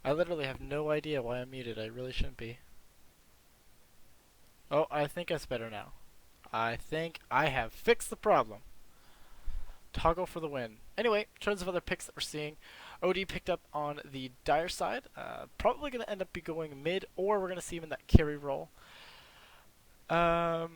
I literally have no idea why I'm muted. I really shouldn't be. Oh, I think that's better now. I think I have fixed the problem. Toggle for the win. Anyway, in terms of other picks that we're seeing, OD picked up on the dire side. Probably going to end up be going mid, or we're going to see him in that carry role. I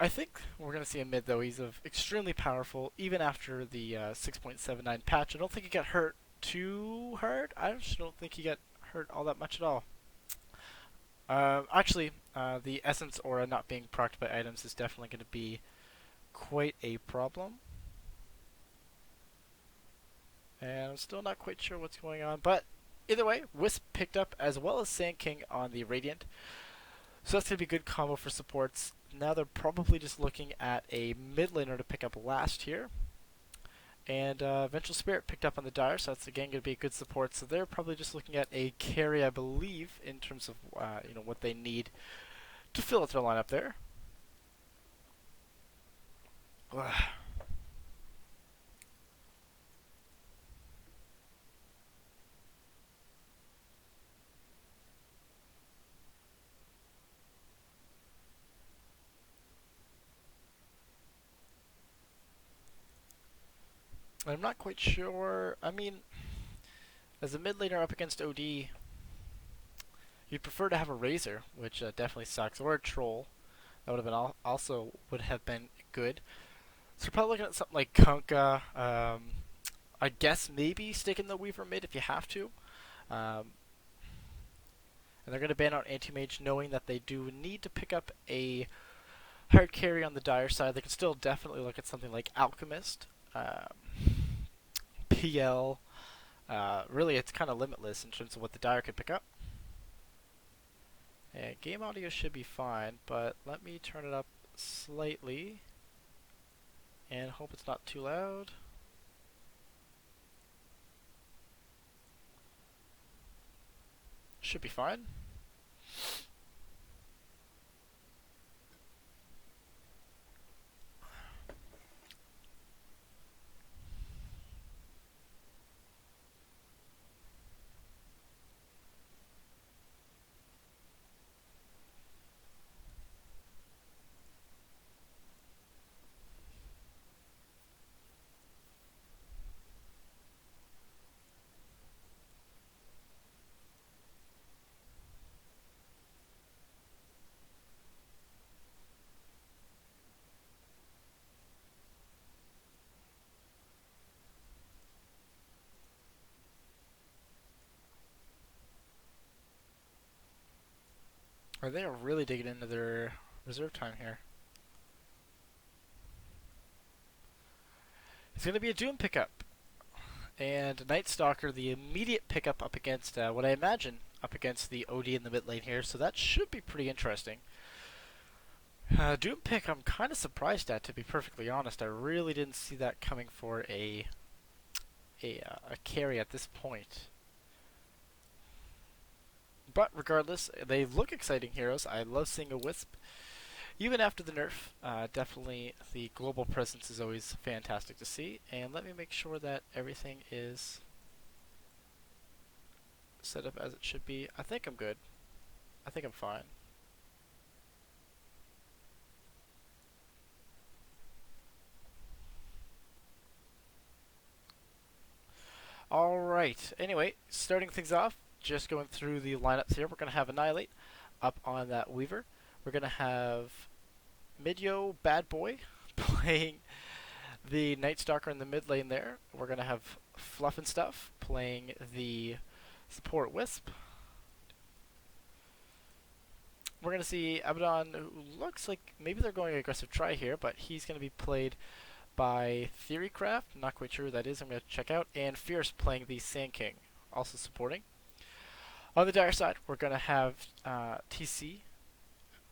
think we're going to see him mid, though. He's extremely powerful, even after the 6.79 patch. I don't think he got hurt too hard. I just don't think he got hurt all that much at all. Actually, the Essence Aura not being procced by items is definitely going to be quite a problem. And I'm still not quite sure what's going on, but either way, Wisp picked up as well as Sand King on the Radiant. So that's going to be a good combo for supports. Now they're probably just looking at a mid laner to pick up last here. And Vengeful Spirit picked up on the Dire, so that's again going to be a good support. So they're probably just looking at a carry, I believe, in terms of what they need to fill out their lineup there. I'm not quite sure. I mean, as a mid laner up against OD, you'd prefer to have a Razor, which definitely sucks, or a Troll. That would have been also would have been good. So we're probably looking at something like Kunkka. I guess maybe sticking the Weaver mid if you have to. And they're going to ban out Anti-Mage knowing that they do need to pick up a hard carry on the Dire side. They can still definitely look at something like Alchemist, PL. Really, it's kind of limitless in terms of what the Dire can pick up. And game audio should be fine, but let me turn it up slightly and hope it's not too loud. Should be fine. Or they are really digging into their reserve time here. It's going to be a Doom pickup. And Night Stalker, the immediate pickup up against what I imagine up against the OD in the mid lane here, so that should be pretty interesting. Doom pick, I'm kind of surprised at, to be perfectly honest. I really didn't see that coming for a carry at this point. But regardless, they look exciting heroes. I love seeing a Wisp. Even after the nerf, definitely the global presence is always fantastic to see. And let me make sure that everything is set up as it should be. I think I'm good. I think I'm fine. Alright, anyway, starting things off, just going through the lineups here. We're going to have Annihilate up on that Weaver. We're going to have Midyo Bad Boy playing the Night Stalker in the mid lane there. We're going to have Fluff and Stuff playing the support Wisp. We're going to see Abaddon, who looks like maybe they're going aggressive try here, but he's going to be played by Theorycraft. Not quite sure who that is. I'm going to check out. And Fierce playing the Sand King, also supporting. On the Dire side, we're going to have TC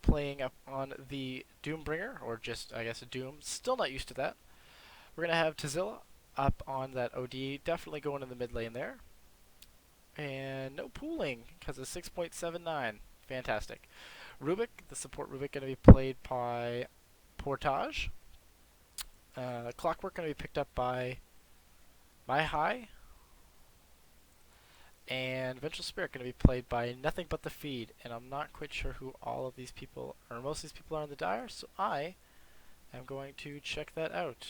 playing up on the Doombringer, or just, I guess, a Doom. Still not used to that. We're going to have Tazilla up on that OD, definitely going in the mid lane there. And no pooling, because of 6.79. Fantastic. Rubik, the support Rubik, going to be played by Portage. Clockwork going to be picked up by My High. And Vengeful Spirit going to be played by nothing but the Feed, and I'm not quite sure who all of these people, or most of these people are in the Dire, so I am going to check that out.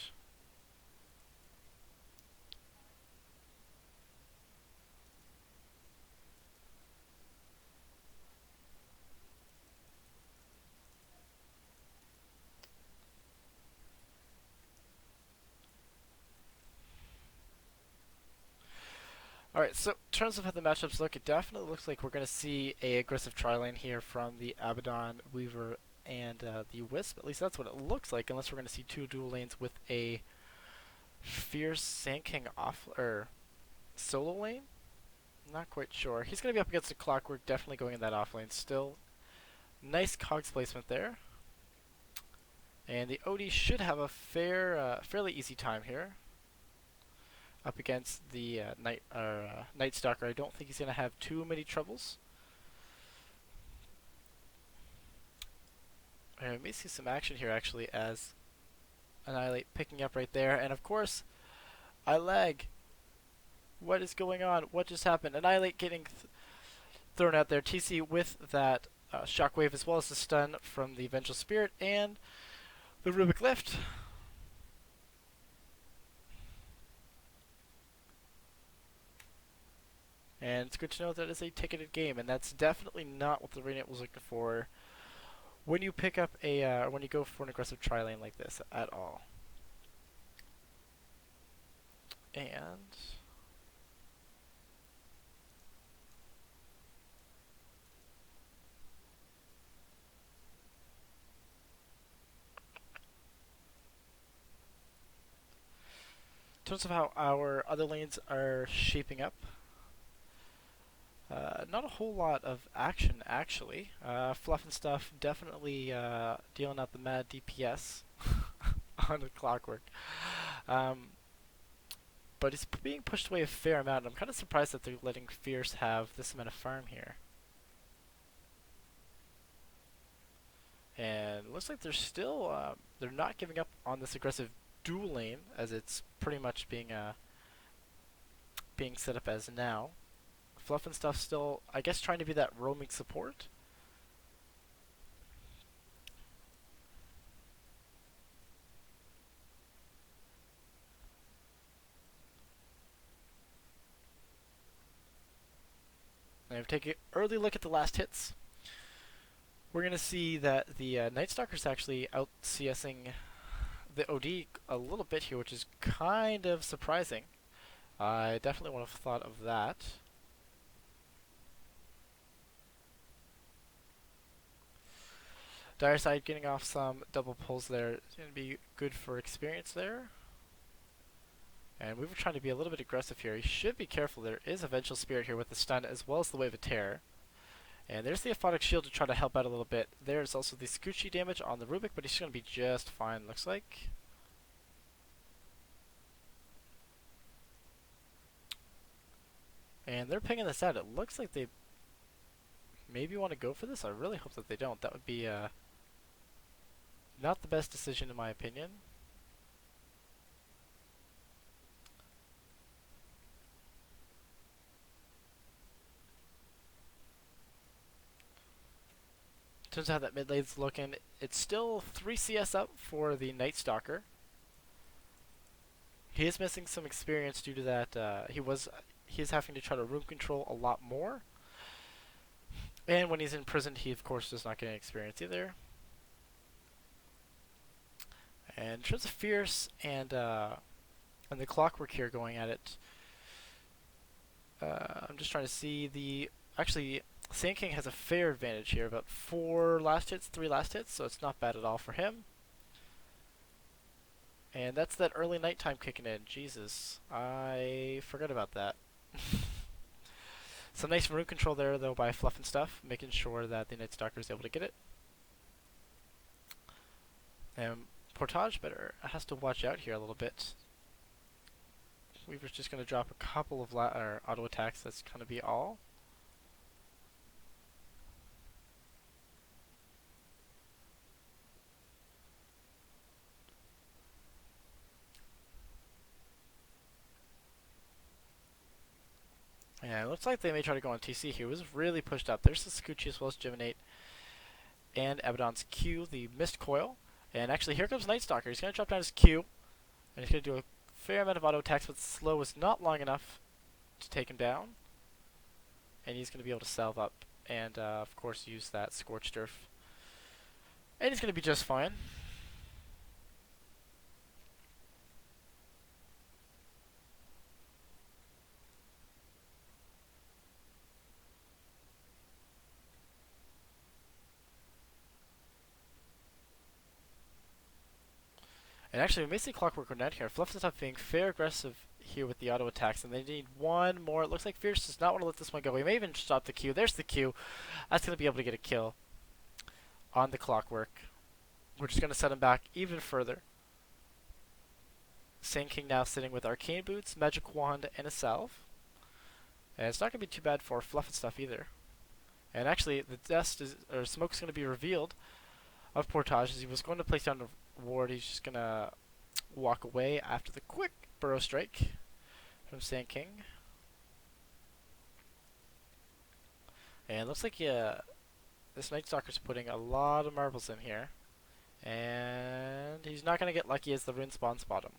Alright, so in terms of how the matchups look, it definitely looks like we're going to see a aggressive tri-lane here from the Abaddon, Weaver, and the Wisp. At least that's what it looks like, unless we're going to see two dual lanes with a Fierce Sand King off, or solo lane? Not quite sure. He's going to be up against the Clockwork, definitely going in that off lane still. Nice cogs placement there. And the OD should have a fairly easy time here. Up against the Night Stalker. I don't think he's going to have too many troubles. And we may see some action here actually as Annihilate picking up right there. And of course, I lag. What is going on? What just happened? Annihilate getting thrown out there. TC with that shockwave as well as the stun from the Vengeful Spirit and the Rubik Lift. And it's good to know that it's a ticketed game, and that's definitely not what the Renet was looking for when you pick up when you go for an aggressive tri-lane like this at all. And in terms of how our other lanes are shaping up, not a whole lot of action actually. Fluff and Stuff definitely dealing out the mad DPS on the Clockwork. But he's being pushed away a fair amount, and I'm kind of surprised that they're letting Fierce have this amount of farm here. And it looks like they're still, they're not giving up on this aggressive dual lane, as it's pretty much being set up as now. Fluff and Stuff still, I guess, trying to be that roaming support. And if we take an early look at the last hits, we're going to see that the Night Stalker's actually out CSing the OD a little bit here, which is kind of surprising. I definitely would have thought of that. Dire side getting off some double pulls there is going to be good for experience there. And we were trying to be a little bit aggressive here. You should be careful. There is a Vengeful Spirit here with the stun as well as the Wave of Terror. And there's the Aphotic Shield to try to help out a little bit. There's also the Scoochie damage on the Rubik, but he's going to be just fine, looks like. And they're pinging this out. It looks like they maybe want to go for this. I really hope that they don't. That would be not the best decision in my opinion. Turns out that mid lane's looking. It's still 3 CS up for the Night Stalker. He is missing some experience due to that. He is having to try to room control a lot more. And when he's in prison, he of course does not get any experience either. And in terms of Fierce and the Clockwork here going at it, I'm just trying to see actually Sand King has a fair advantage here, about 3 last hits, so it's not bad at all for him. And that's that early nighttime kicking in. Jesus, I forgot about that. Some nice room control there though by Fluff and Stuff, making sure that the Night Stalker is able to get it. And Portage has to watch out here a little bit. Weaver's just going to drop a couple of auto attacks. That's going to be all. Yeah, it looks like they may try to go on TC here. It was really pushed up. There's the Scoochie as well as Geminate and Abaddon's Q, the Mist Coil. And actually, here comes Night Stalker. He's going to drop down his Q, and he's going to do a fair amount of auto attacks, but slow is not long enough to take him down. And he's going to be able to salve up and, of course, use that Scorched Earth. And he's going to be just fine. And actually, we may see Clockwork go down here. Fluff is up being fair aggressive here with the auto attacks, and they need one more. It looks like Fierce does not want to let this one go. He may even stop the Q. There's the Q. That's going to be able to get a kill on the Clockwork, which is going to set him back even further. Sand King now sitting with Arcane Boots, Magic Wand, and a Salve. And it's not going to be too bad for Fluff and stuff either. And actually, the dust is, or smoke's going to be revealed of Portage as he was going to place down a ward. He's just going to walk away after the quick Burrow Strike from Sand King. And it looks like this Night Stalker's putting a lot of marbles in here. And he's not going to get lucky as the Rune spawns bottom.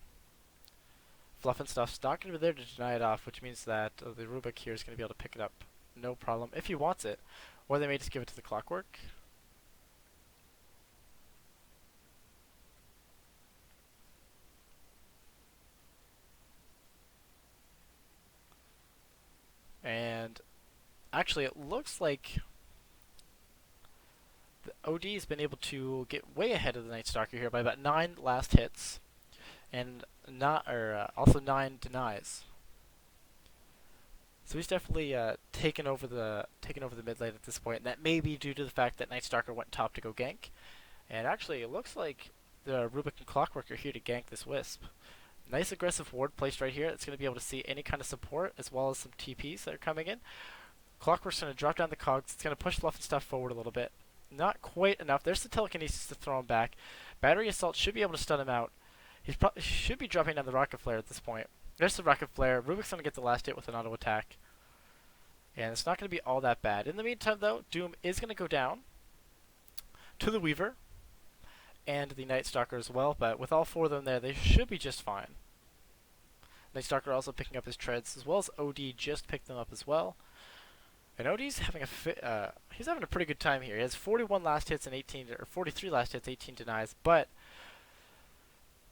Fluff and Stuff's not going to be there to deny it off, which means that the Rubik here is going to be able to pick it up no problem if he wants it. Or they may just give it to the Clockwork. And actually, it looks like the OD has been able to get way ahead of the Night Stalker here by about 9 last hits, and also 9 denies. So he's definitely taken over the mid lane at this point, and that may be due to the fact that Night Stalker went top to go gank. And actually, it looks like the Rubik and Clockwork are here to gank this Wisp. Nice aggressive ward placed right here. It's going to be able to see any kind of support as well as some TPs that are coming in. Clockwork's going to drop down the cogs. It's going to push Fluff and Stuff forward a little bit. Not quite enough. There's the telekinesis to throw him back. Battery Assault should be able to stun him out. He should be dropping down the Rocket Flare at this point. There's the Rocket Flare. Rubik's going to get the last hit with an auto attack. And it's not going to be all that bad. In the meantime, though, Doom is going to go down to the Weaver and the Night Stalker as well, but with all 4 of them there, they should be just fine. Night Stalker also picking up his treads, as well as OD just picked them up as well. And OD's having he's having a pretty good time here. He has 41 last hits and 43 last hits, 18 denies, but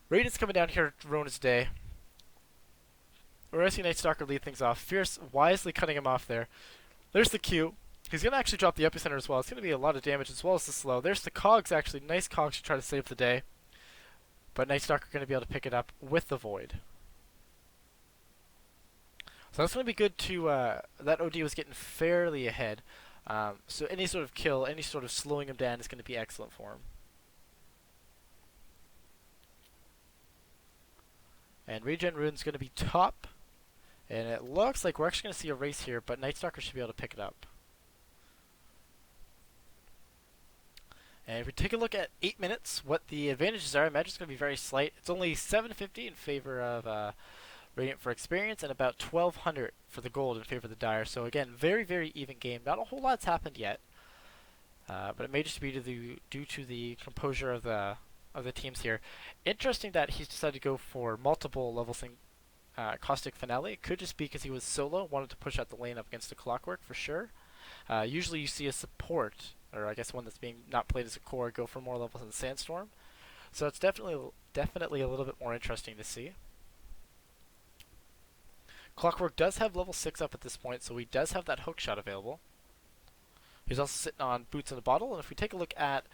Radiant's coming down here to ruin his day. We're going to see Night Stalker lead things off. Fierce wisely cutting him off there. There's the Q. He's going to actually drop the Epicenter as well. It's going to be a lot of damage as well as the slow. There's the Cogs, actually. Nice Cogs to try to save the day. But Night Stalker going to be able to pick it up with the Void. So that's going to be good to... that OD was getting fairly ahead. So any sort of kill, any sort of slowing him down is going to be excellent for him. And Regen Rune's going to be top. And it looks like we're actually going to see a race here, but Night Stalker should be able to pick it up. And if we take a look at 8 minutes, what the advantages are, I imagine it's going to be very slight. It's only 750 in favor of Radiant for experience, and about 1200 for the gold in favor of the Dire. So again, very, very even game. Not a whole lot's happened yet, but it may just be due to the composure of the teams here. Interesting that he's decided to go for multiple level Caustic Finale. It could just be because he was solo, wanted to push out the lane up against the Clockwork for sure. Usually you see a support, or I guess one that's being not played as a core, go for more levels in Sandstorm. So it's definitely a little bit more interesting to see. Clockwork does have level 6 up at this point, so he does have that hook shot available. He's also sitting on Boots in a Bottle, and if we take a look at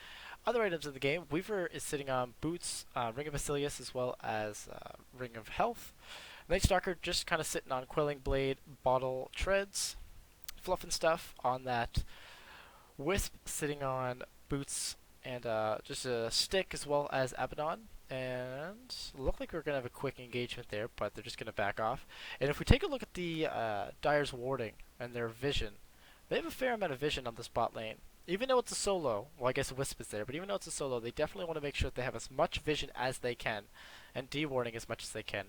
other items in the game, Weaver is sitting on Boots, Ring of Basilius, as well as Ring of Health. Night Stalker just kind of sitting on Quelling Blade, Bottle, Treads, Fluff and Stuff on that. Wisp sitting on Boots and just a stick, as well as Abaddon. And look like we're going to have a quick engagement there, but they're just going to back off. And if we take a look at the Dire's warding and their vision, they have a fair amount of vision on this bot lane. Even though it's a solo, well, I guess Wisp is there, but even though it's a solo, they definitely want to make sure that they have as much vision as they can, and de-warding as much as they can.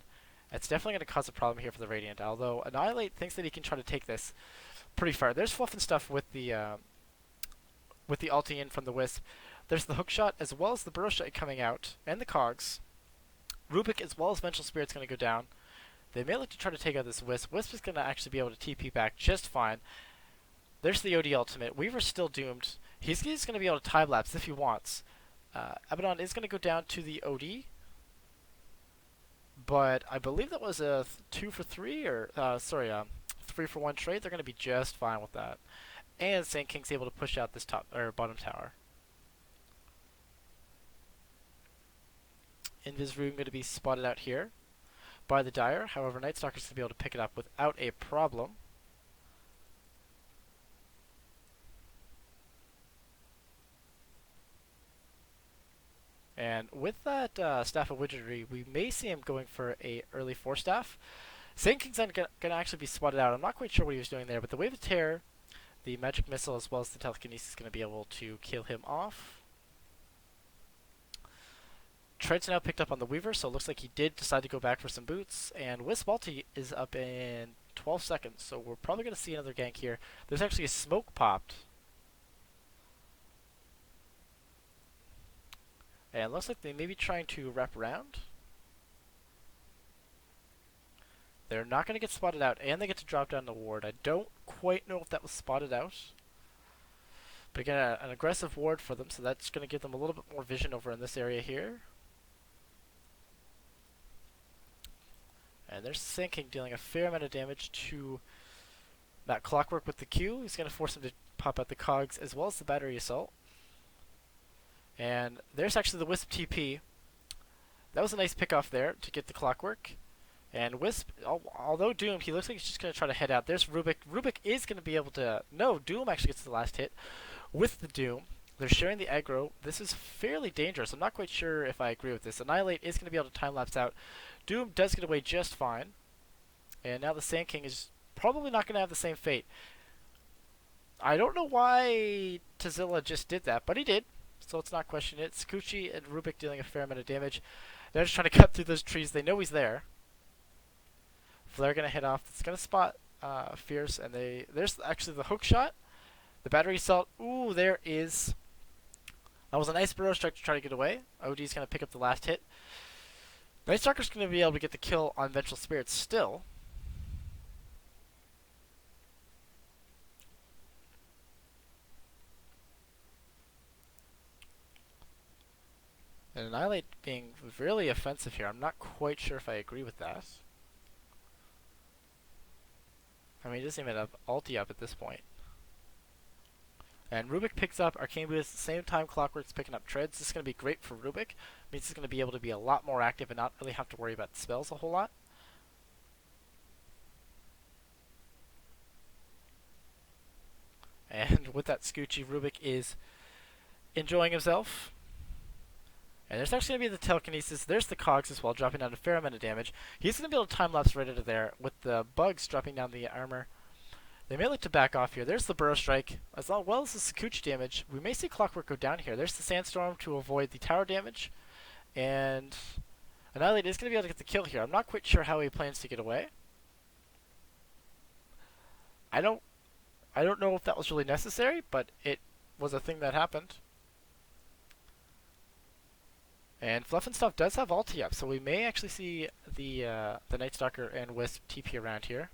It's definitely going to cause a problem here for the Radiant, although Annihilate thinks that he can try to take this pretty far. There's Fluff and Stuff with the ulti in from the Wisp. There's the hookshot as well as the burrow shot coming out, and the cogs. Rubik as well as Vengeful Spirit's going to go down. They may look to try to take out this Wisp. Wisp is going to actually be able to TP back just fine. There's the OD ultimate. Weaver's still doomed. He's just going to be able to time lapse if he wants. Abaddon is going to go down to the OD, but I believe that was a 2 for 3 or 3 for 1 trade. They're going to be just fine with that. And Sand King's able to push out this top or bottom tower. Invis Room going to be spotted out here by the Dire. However, Night Stalker's going to be able to pick it up without a problem. And with that Staff of Wizardry, we may see him going for a early 4 staff. Sand King's going to actually be spotted out. I'm not quite sure what he was doing there, but the Wave of Terror, the Magic Missile, as well as the Telekinesis is going to be able to kill him off. Tread's now picked up on the Weaver, so it looks like he did decide to go back for some boots. And Wisp ulti is up in 12 seconds, so we're probably going to see another gank here. There's actually a smoke popped. And it looks like they may be trying to wrap around. They're not going to get spotted out, and they get to drop down the ward. I don't quite know if that was spotted out. But again, an aggressive ward for them, so that's going to give them a little bit more vision over in this area here. And there's Sand King dealing a fair amount of damage to that Clockwork with the Q. He's going to force him to pop out the cogs as well as the Battery Assault. And there's actually the Wisp TP. That was a nice pick off there to get the Clockwork. And Wisp, although doomed, he looks like he's just going to try to head out. There's Rubik. Rubik is going to be able to... No, Doom actually gets the last hit with the Doom. They're sharing the aggro. This is fairly dangerous. I'm not quite sure if I agree with this. Annihilate is going to be able to time-lapse out. Doom does get away just fine. And now the Sand King is probably not going to have the same fate. I don't know why Tazilla just did that, but he did. So let's not question it. Skuchi and Rubik dealing a fair amount of damage. They're just trying to cut through those trees. They know he's there. Flare going to hit off. It's going to spot Fierce, and there's actually the hook shot. The Battery Assault. Ooh, there is. That was a nice burrow strike to try to get away. OD's going to pick up the last hit. Night Stalker's going to be able to get the kill on Vengeful Spirit still. And Annihilate being really offensive here. I'm not quite sure if I agree with that. I mean, he doesn't even have ulti up at this point. And Rubik picks up Arcane Boost at the same time Clockwork's picking up Treads. This is going to be great for Rubik. Means he's going to be able to be a lot more active and not really have to worry about the spells a whole lot. And with that Skuchi, Rubik is enjoying himself. And there's actually going to be the Telekinesis. There's the Cogs as well, dropping down a fair amount of damage. He's going to be able to time-lapse right out of there with the bugs dropping down the armor. They may look to back off here. There's the Burrow Strike, as well as the Sakuchi damage. We may see Clockwork go down here. There's the Sandstorm to avoid the tower damage. And Annihilate is going to be able to get the kill here. I'm not quite sure how he plans to get away. I don't know if that was really necessary, but it was a thing that happened. And Fluff and Stuff does have ulti up, so we may actually see the Night Stalker and Wisp TP around here.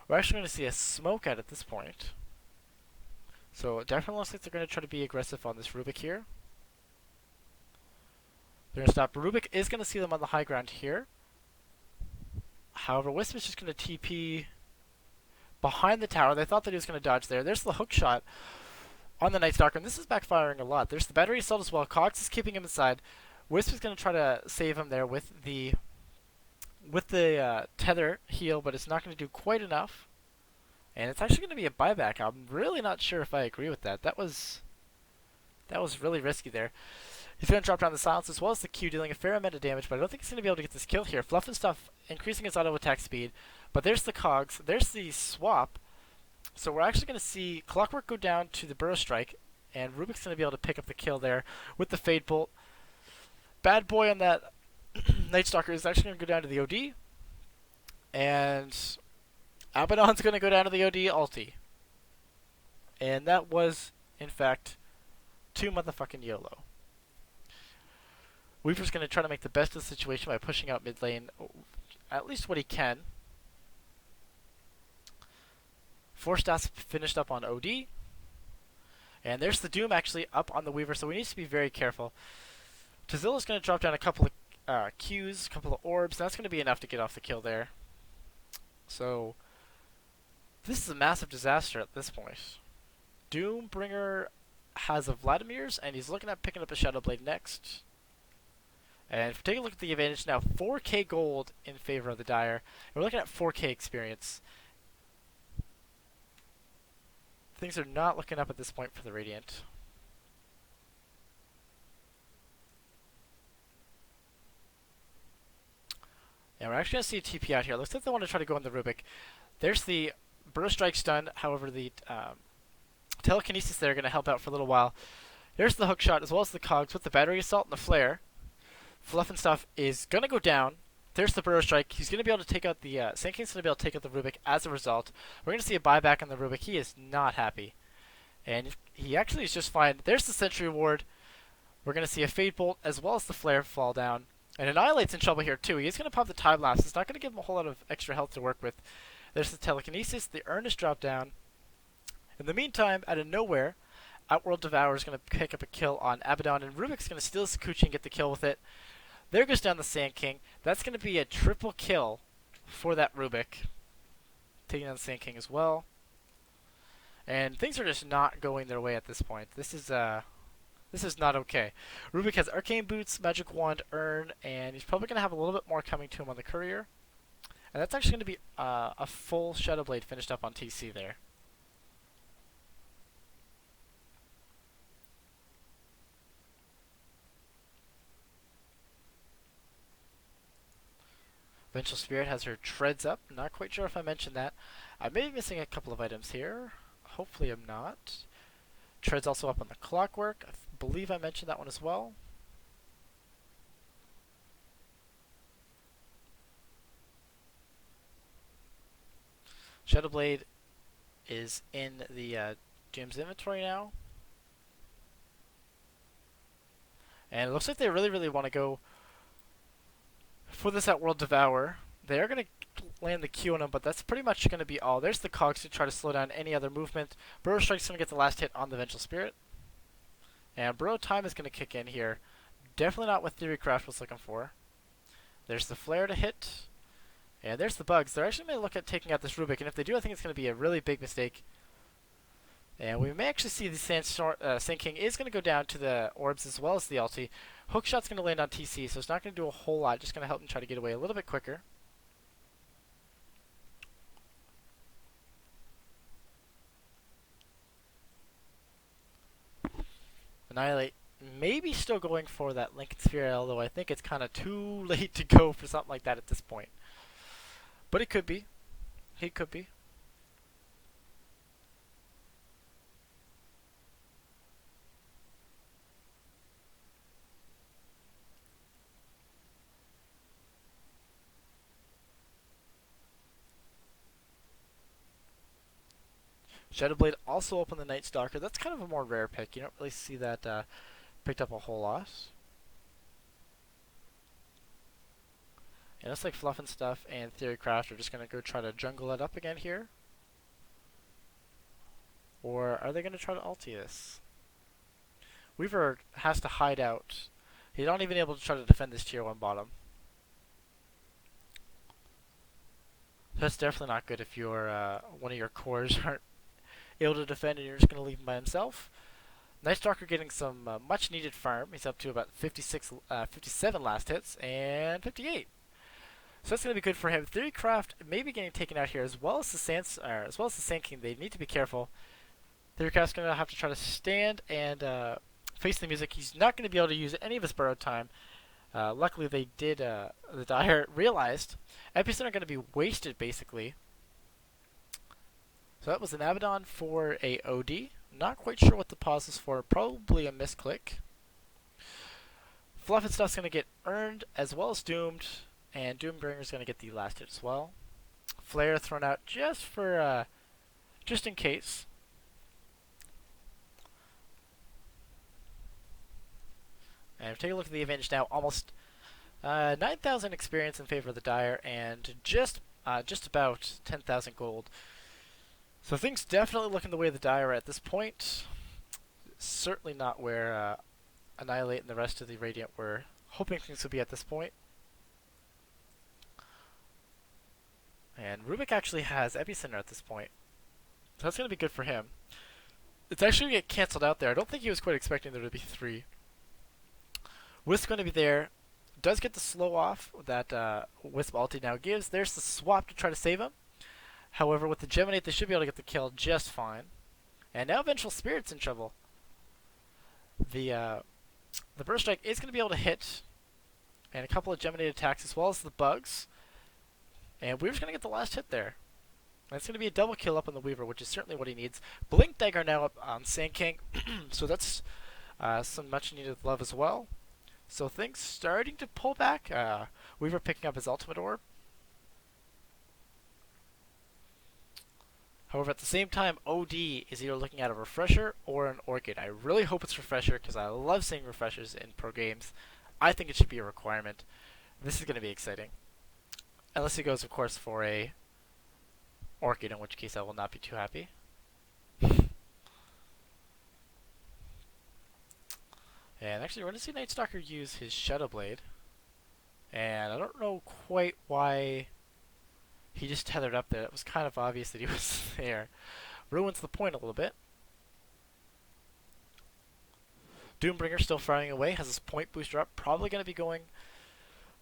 We're actually going to see a smoke out at this point. So it definitely looks like they're going to try to be aggressive on this Rubik here. They're going to stop. Rubik is going to see them on the high ground here. However, Wisp is just going to TP behind the tower. They thought that he was going to dodge there. There's the hook shot on the Night Stalker, and this is backfiring a lot. There's the Battery Assault as well. Cox is keeping him inside. Wisp is going to try to save him there with the tether heal, but it's not going to do quite enough. And it's actually going to be a buyback. I'm really not sure if I agree with that. That was really risky there. He's going to drop down the Silence as well as the Q, dealing a fair amount of damage, but I don't think he's going to be able to get this kill here. Fluff and Stuff increasing his auto attack speed, But there's the cogs. There's the swap. So we're actually going to see Clockwork go down to the Burrow Strike, and Rubik's going to be able to pick up the kill there with the Fade Bolt. Bad Boy on that Night Stalker is actually going to go down to the OD, and Abaddon's going to go down to the OD ulti. And that was, in fact, 2 motherfucking YOLO. Weaver's going to try to make the best of the situation by pushing out mid lane, at least what he can. Force finished up on OD. And there's the Doom actually up on the Weaver, so we need to be very careful. Tazilla's going to drop down a couple of Qs, a couple of orbs. That's going to be enough to get off the kill there. So, this is a massive disaster at this point. Doombringer has a Vladimir's, and he's looking at picking up a Shadow Blade next. And if we take a look at the advantage now, 4k gold in favor of the Dire. And we're looking at 4k experience. Things are not looking up at this point for the Radiant. And we're actually going to see a TP out here. Looks like they want to try to go on the Rubik. There's the Burrow Strike stun. However, the Telekinesis there are going to help out for a little while. There's the hook shot as well as the cogs with the Battery Assault and the Flare. Fluff and Stuff is going to go down. There's the Burrow Strike. He's going to be able to take out the... Sand King's going to be able to take out the Rubik as a result. We're going to see a buyback on the Rubik. He is not happy. And he actually is just fine. There's the Sentry Ward. We're going to see a Fade Bolt as well as the Flare fall down. And Annihilate's in trouble here too. He's going to pop the Time Lapse. It's not going to give him a whole lot of extra health to work with. There's the Telekinesis. The Urn is dropped down. In the meantime, out of nowhere, Outworld Devour is going to pick up a kill on Abaddon. And Rubik's going to steal Sakuchi and get the kill with it. There goes down the Sand King. That's going to be a triple kill for that Rubik. Taking down the Sand King as well. And things are just not going their way at this point. This is not okay. Rubik has Arcane Boots, Magic Wand, Urn, and he's probably going to have a little bit more coming to him on the Courier. And that's actually going to be a full Shadow Blade finished up on TC there. Vengeful Spirit has her treads up. Not quite sure if I mentioned that. I may be missing a couple of items here. Hopefully I'm not. Treads also up on the Clockwork. I believe I mentioned that one as well. Shadow Blade is in the GM's inventory now. And it looks like they really want to go for this Outworld Devour. They are going to land the Q on him, but that's pretty much going to be all. There's the cogs to try to slow down any other movement. Burrow Strike's going to get the last hit on the Vengeful Spirit. And Burrow Time is going to kick in here. Definitely not what Theorycraft was looking for. There's the Flare to hit. And there's the Bugs. They're actually going to look at taking out this Rubik, and if they do, I think it's going to be a really big mistake. And we may actually see the Sand King is going to go down to the orbs as well as the ulti. Hookshot's going to land on TC, so it's not going to do a whole lot. Just going to help him try to get away a little bit quicker. Annihilate maybe still going for that Lincoln Sphere, although I think it's kind of too late to go for something like that at this point. But it could be. He could be. Shadowblade also opened the Night Stalker. That's kind of a more rare pick. You don't really see that picked up a whole lot. And it's like Fluff and Stuff and Theorycraft are just going to go try to jungle it up again here. Or are they going to try to ulti this? Weaver has to hide out. He's not even able to try to defend this tier 1 bottom. That's definitely not good if your one of your cores aren't able to defend and you're just going to leave him by himself. Night Stalker getting some much needed farm. He's up to about 57 last hits and 58. So that's going to be good for him. Theorycraft maybe getting taken out here as well as the Sand King. They need to be careful. Theorycraft's going to have to try to stand and face the music. He's not going to be able to use any of his borrowed time Luckily, they did. The Dire realized Epicenter going to be wasted basically. So that was an Abaddon for a OD. Not quite sure what the pause was for. Probably a misclick. Fluff and Stuff's going to get earned as well as doomed, and Doombringer's going to get the last hit as well. Flare thrown out just in case. And if we take a look at the advantage now, almost 9,000 experience in favor of the Dire, and just about 10,000 gold. So things definitely looking the way of the Dire at this point. Certainly not where Annihilate and the rest of the Radiant were hoping things would be at this point. And Rubik actually has Epicenter at this point. So that's going to be good for him. It's actually going to get cancelled out there. I don't think he was quite expecting there to be 3. Wisp going to be there. Does get the slow off that Wisp ulti now gives. There's the swap to try to save him. However, with the Geminate, they should be able to get the kill just fine. And now Vengeful Spirit's in trouble. The Burst Strike is going to be able to hit. And a couple of Geminate attacks as well as the bugs. And Weaver's going to get the last hit there. And it's going to be a double kill up on the Weaver, which is certainly what he needs. Blink Dagger now up on Sand King. So that's some much needed love as well. So things starting to pull back. Weaver picking up his ultimate orb. However, at the same time, OD is either looking at a Refresher or an Orchid. I really hope it's Refresher because I love seeing Refreshers in pro games. I think it should be a requirement. This is going to be exciting. Unless he goes, of course, for a Orchid, in which case I will not be too happy. And actually, we're going to see Nightstalker use his Shadow Blade. And I don't know quite why he just tethered up there. It was kind of obvious that he was there. Ruins the point a little bit. Doombringer still firing away. Has his point booster up. Probably going to be going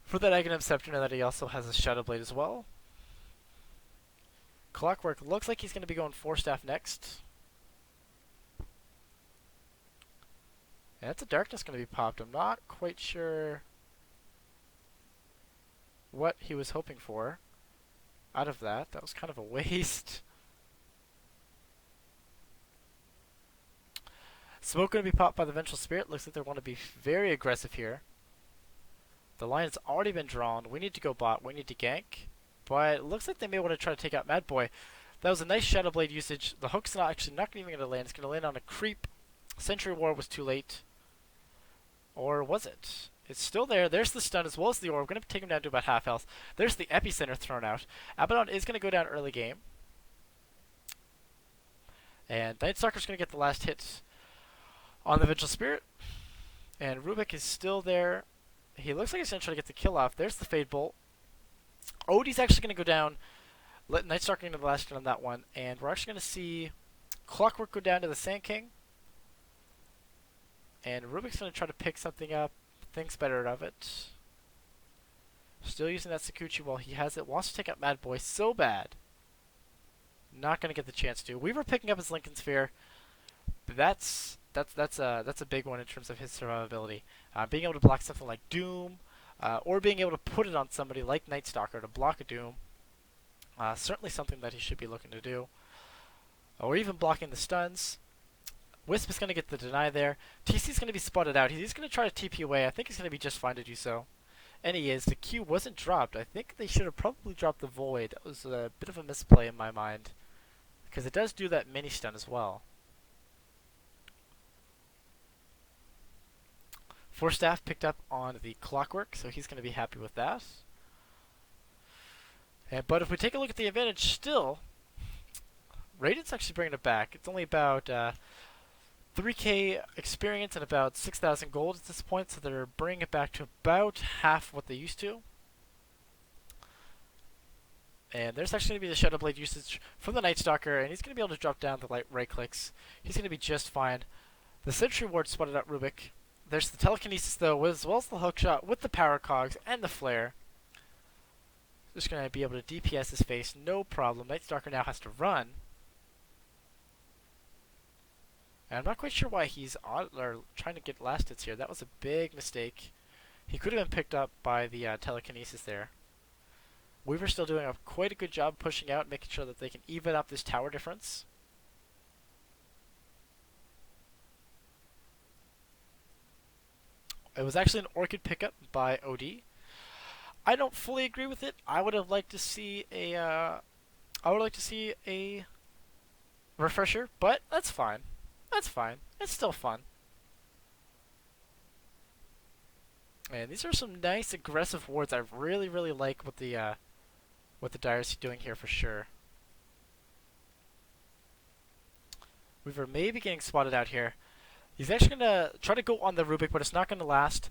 for that Aghanim Scepter, now that he also has his Shadow Blade as well. Clockwork looks like he's going to be going 4-staff next. And that's a Darkness going to be popped. I'm not quite sure what he was hoping for out of that. That was kind of a waste. Smoke going to be popped by the Vengeful Spirit. Looks like they want to be very aggressive here. The line has already been drawn. We need to go bot. We need to gank. But it looks like they may want to try to take out Mad Boy. That was a nice Shadow Blade usage. The hook's not even going to land. It's going to land on a creep. Sentry War was too late. Or was it? It's still there. There's the stun as well as the orb. We're going to take him down to about half health. There's the Epicenter thrown out. Abaddon is going to go down early game. And Nightstalker's going to get the last hit on the Vengeful Spirit. And Rubik is still there. He looks like he's going to try to get the kill off. There's the Fade Bolt. Odie's actually going to go down. Let Nightstalker into the last hit on that one. And we're actually going to see Clockwork go down to the Sand King. And Rubik's going to try to pick something up. Thinks better of it. Still using that Sakuchi while he has it. Wants to take out Mad Boy so bad. Not going to get the chance to. Weaver picking up his Lincoln Sphere. That's a big one in terms of his survivability. Being able to block something like Doom, or being able to put it on somebody like Nightstalker to block a Doom. Certainly something that he should be looking to do. Or even blocking the stuns. Wisp is going to get the deny there. TC's going to be spotted out. He's going to try to TP away. I think he's going to be just fine to do so. And he is. The Q wasn't dropped. I think they should have probably dropped the Void. That was a bit of a misplay in my mind. Because it does do that mini stun as well. 4-staff picked up on the Clockwork, so he's going to be happy with that. But if we take a look at the advantage still, Radiant's actually bringing it back. It's only about 3k experience and about 6,000 gold at this point, so they're bringing it back to about half what they used to. And there's actually going to be the Shadow Blade usage from the Nightstalker, and he's going to be able to drop down the right clicks. He's going to be just fine. The Sentry Ward spotted out Rubik. There's the Telekinesis, though, as well as the Hookshot with the Power Cogs and the Flare. Just going to be able to DPS his face, no problem. Nightstalker now has to run. And I'm not quite sure why he's trying to get last hits here. That was a big mistake. He could have been picked up by the telekinesis there. Weaver's still doing quite a good job pushing out, making sure that they can even up this tower difference. It was actually an Orchid pickup by OD. I don't fully agree with it. I would have liked to see a refresher, but that's fine. That's fine. It's still fun. And these are some nice aggressive wards. I really, really like what the Dyer's doing here for sure. Weaver may be getting spotted out here. He's actually gonna try to go on the Rubik, but it's not gonna last.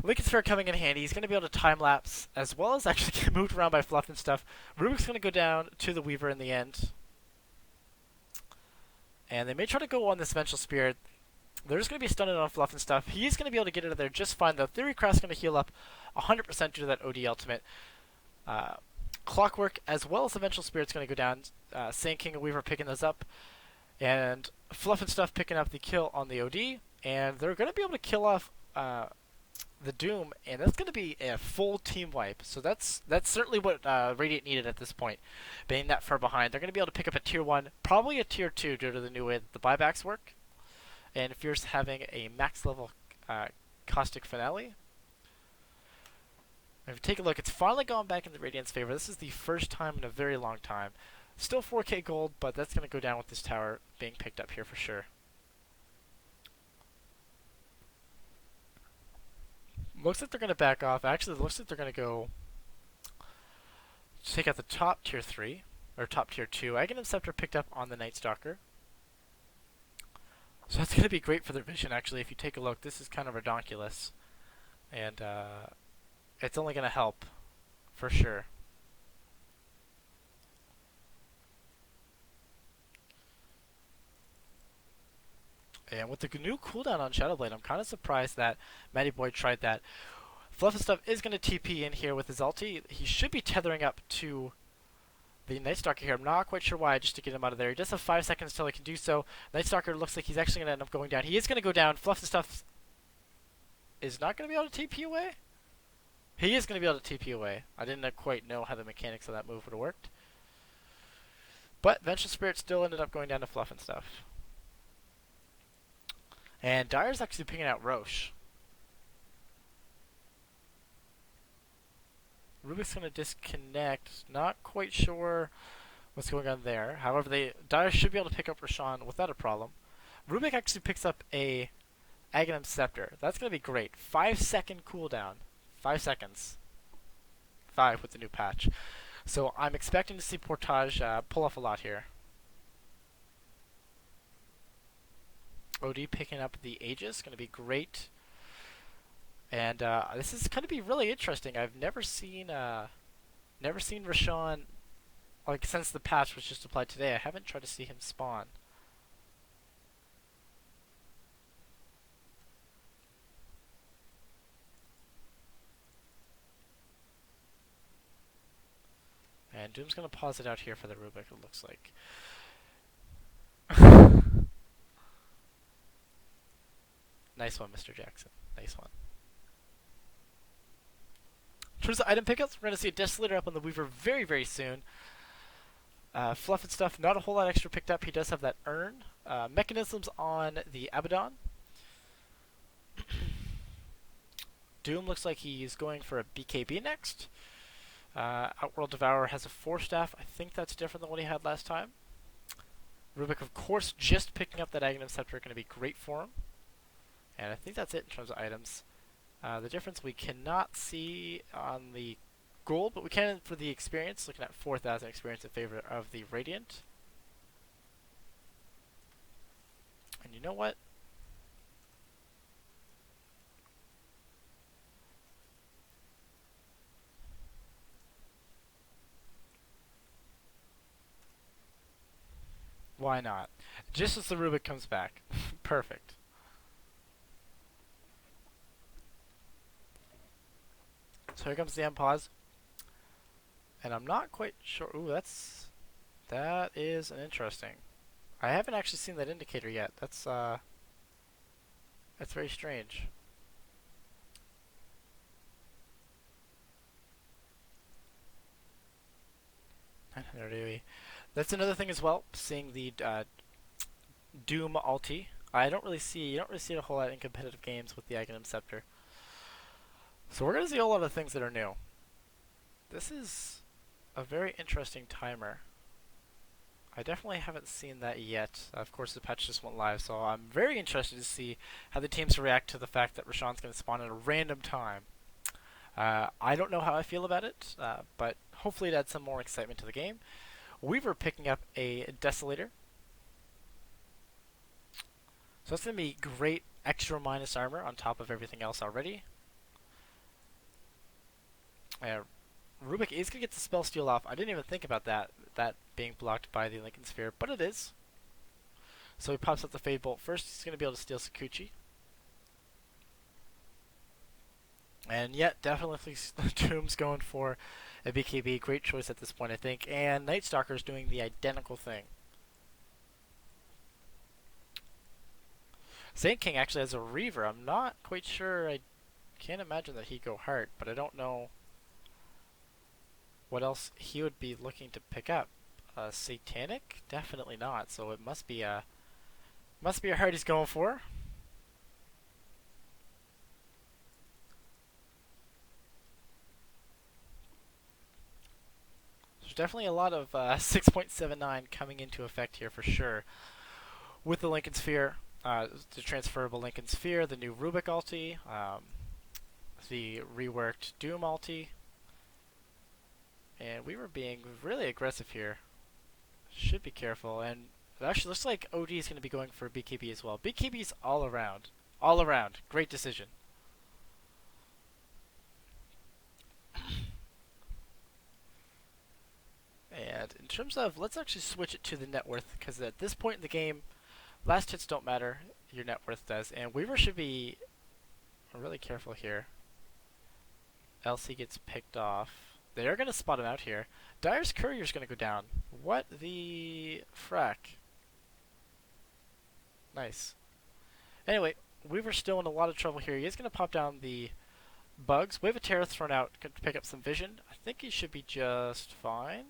Lincoln Sphere coming in handy. He's gonna be able to time lapse as well as actually get moved around by Fluff and stuff. Rubik's gonna go down to the Weaver in the end. And they may try to go on this Vengeful Spirit. They're just going to be stunned on Fluff and stuff. He's going to be able to get out of there just fine, though. Theory Craft's going to heal up 100% due to that OD ultimate. Clockwork, as well as the Vengeful Spirit's going to go down. Sand King and Weaver picking those up. And Fluff and stuff picking up the kill on the OD. And they're going to be able to kill off the Doom, and that's going to be a full team wipe. So that's certainly what Radiant needed at this point, being that far behind. They're going to be able to pick up a tier 1, probably a tier 2 due to the new way that the buybacks work. And Fierce having a max level Caustic Finale. If you take a look, it's finally gone back in the Radiant's favor. This is the first time in a very long time. Still 4k gold, but that's going to go down with this tower being picked up here for sure. Looks like they're going to back off. Actually, it looks like they're going to go take out the top tier 3, or top tier 2. Aghanim Scepter picked up on the Night Stalker. So that's going to be great for their vision, actually. If you take a look, this is kind of redonkulous. And it's only going to help, for sure. And with the new cooldown on Shadowblade, I'm kind of surprised that Matty Boy tried that. Fluff and Stuff is going to TP in here with his ulti. He should be tethering up to the Night Stalker here. I'm not quite sure why, just to get him out of there. He does have 5 seconds till he can do so. Night Stalker looks like he's actually going to end up going down. He is going to go down. Fluff and Stuff is not going to be able to TP away? He is going to be able to TP away. I didn't quite know how the mechanics of that move would have worked. But Vengeful Spirit still ended up going down to Fluff and Stuff. And Dyer's actually picking out Roche. Rubik's going to disconnect. Not quite sure what's going on there. However, Dyer should be able to pick up Roshan without a problem. Rubik actually picks up a Aghanim Scepter. That's going to be great. 5-second cooldown. 5 seconds. 5 with the new patch. So I'm expecting to see Portage pull off a lot here. OD picking up the Aegis, going to be great. And this is going to be really interesting. I've never seen Roshan, like, since the patch was just applied today. I haven't tried to see him spawn. And Doom's going to pause it out here for the Rubik, it looks like. Nice one, Mr. Jackson. Nice one. In terms of item pickups, we're going to see a Desolator up on the Weaver very, very soon. Fluff and Stuff, not a whole lot extra picked up. He does have that Urn. Mechanisms on the Abaddon. Doom looks like he's going for a BKB next. Outworld Devourer has a 4-staff. I think that's different than what he had last time. Rubik, of course, just picking up that Aghanim Scepter, going to be great for him. And I think that's it in terms of items. The difference we cannot see on the gold, but we can for the experience, looking at 4,000 experience in favor of the Radiant. And you know what? Why not? Just as the Rubik comes back. Perfect. So here comes the end pause. And I'm not quite sure. Ooh, that is an interesting. I haven't actually seen that indicator yet. That's very strange. That's another thing as well. Seeing the Doom ulti. I don't really see you don't really see it a whole lot in competitive games with the Aghanim Scepter. So we're gonna see a lot of things that are new. This is a very interesting timer. I definitely haven't seen that yet. Of course, the patch just went live, so I'm very interested to see how the teams react to the fact that Rashawn's going to spawn at a random time. I don't know how I feel about it, but hopefully it adds some more excitement to the game. Weaver picking up a Desolator. So that's going to be great extra minus armor on top of everything else already. Rubik is going to get the spell steal off. I didn't even think about that being blocked by the Lincoln Sphere, but it is. So he pops up the Fade Bolt first. He's going to be able to steal Sakuchi. And yet, definitely Doom's going for a BKB. Great choice at this point, I think. And Night Stalker's doing the identical thing. Sand King actually has a Reaver. I'm not quite sure. I can't imagine that he'd go Heart, but I don't know what else he would be looking to pick up. Satanic? Definitely not. So it must be a Heart he's going for. There's definitely a lot of 6.79 coming into effect here for sure. With the Lincoln Sphere, the transferable Lincoln Sphere, the new Rubik ulti, the reworked Doom ulti, and we were being really aggressive here. Should be careful, and it actually looks like OD is going to be going for BKB as well. BKB's all around. All around. Great decision. And in terms of, let's actually switch it to the net worth, because at this point in the game, last hits don't matter, your net worth does. And Weaver should be really careful here, else he gets picked off. They are going to spot him out here. Dyer's Courier's going to go down. What the frack? Nice. Anyway, Weaver's still in a lot of trouble here. He is going to pop down the bugs. Wave of Terror thrown out to pick up some vision. I think he should be just fine.